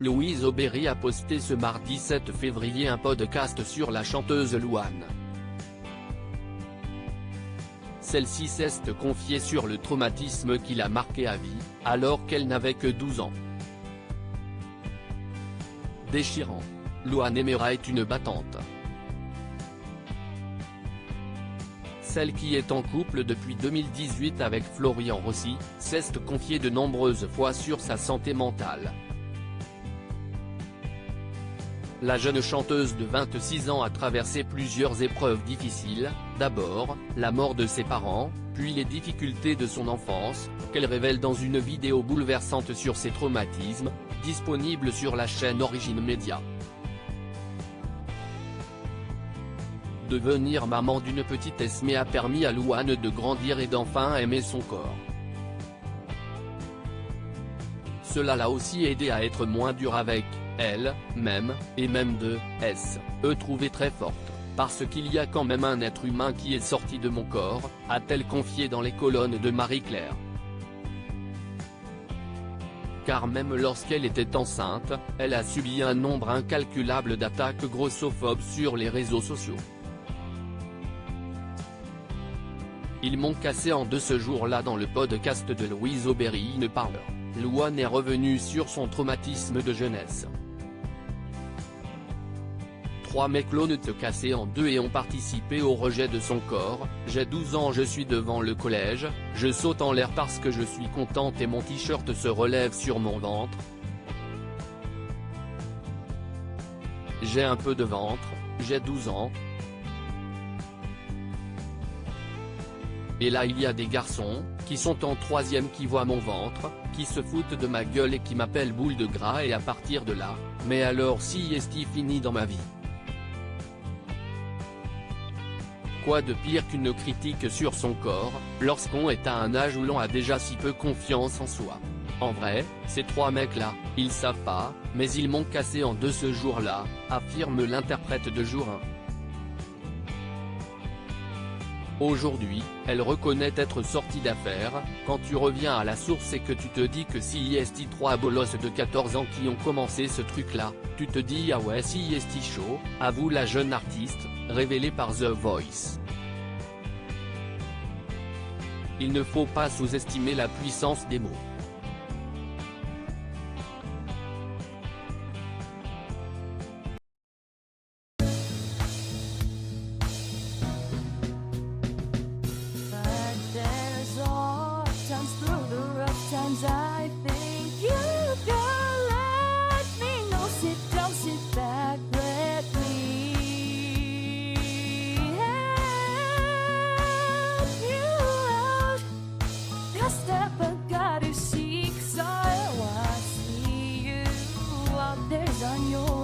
Louise Aubéry a posté ce mardi 7 février un podcast sur la chanteuse Louane. Celle-ci s'est confiée sur le traumatisme qui l'a marquée à vie, alors qu'elle n'avait que 12 ans. Déchirant. Louane Aimera est une battante. Celle qui est en couple depuis 2018 avec Florian Rossi, s'est confiée de nombreuses fois sur sa santé mentale. La jeune chanteuse de 26 ans a traversé plusieurs épreuves difficiles, d'abord, la mort de ses parents, puis les difficultés de son enfance, qu'elle révèle dans une vidéo bouleversante sur ses traumatismes, disponible sur la chaîne Origine Média. Devenir maman d'une petite Esmée a permis à Louane de grandir et d'enfin aimer son corps. Cela l'a aussi aidé à être moins dur avec elle-même, et même de se trouver très forte, parce qu'il y a quand même un être humain qui est sorti de mon corps, a-t-elle confié dans les colonnes de Marie-Claire. Car même lorsqu'elle était enceinte, elle a subi un nombre incalculable d'attaques grossophobes sur les réseaux sociaux. Ils m'ont cassé en deux ce jour-là. Dans le podcast de Louise Aubéry ne parle. Louane est revenue sur son traumatisme de jeunesse. 3 mecs l'ont cassé en deux et ont participé au rejet de son corps. J'ai 12 ans, je suis devant le collège, je saute en l'air parce que je suis contente et mon t-shirt se relève sur mon ventre. J'ai un peu de ventre, j'ai 12 ans. Et là il y a des garçons, qui sont en 3e qui voient mon ventre, qui se foutent de ma gueule et qui m'appellent boule de gras et à partir de là, mais alors si est-il fini dans ma vie? Quoi de pire qu'une critique sur son corps, lorsqu'on est à un âge où l'on a déjà si peu confiance en soi? En vrai, ces 3 mecs-là, ils savent pas, mais ils m'ont cassé en deux ce jour-là, affirme l'interprète de Jour 1. Aujourd'hui, elle reconnaît être sortie d'affaire. Quand tu reviens à la source et que tu te dis que si est 3 bolosses de 14 ans qui ont commencé ce truc-là, tu te dis ah ouais si est chaud, avoue la jeune artiste, révélée par The Voice. Il ne faut pas sous-estimer la puissance des mots. I think you can let me know. Sit down, sit back, let me help you out. The step I gotta seek, so I see you out there's on your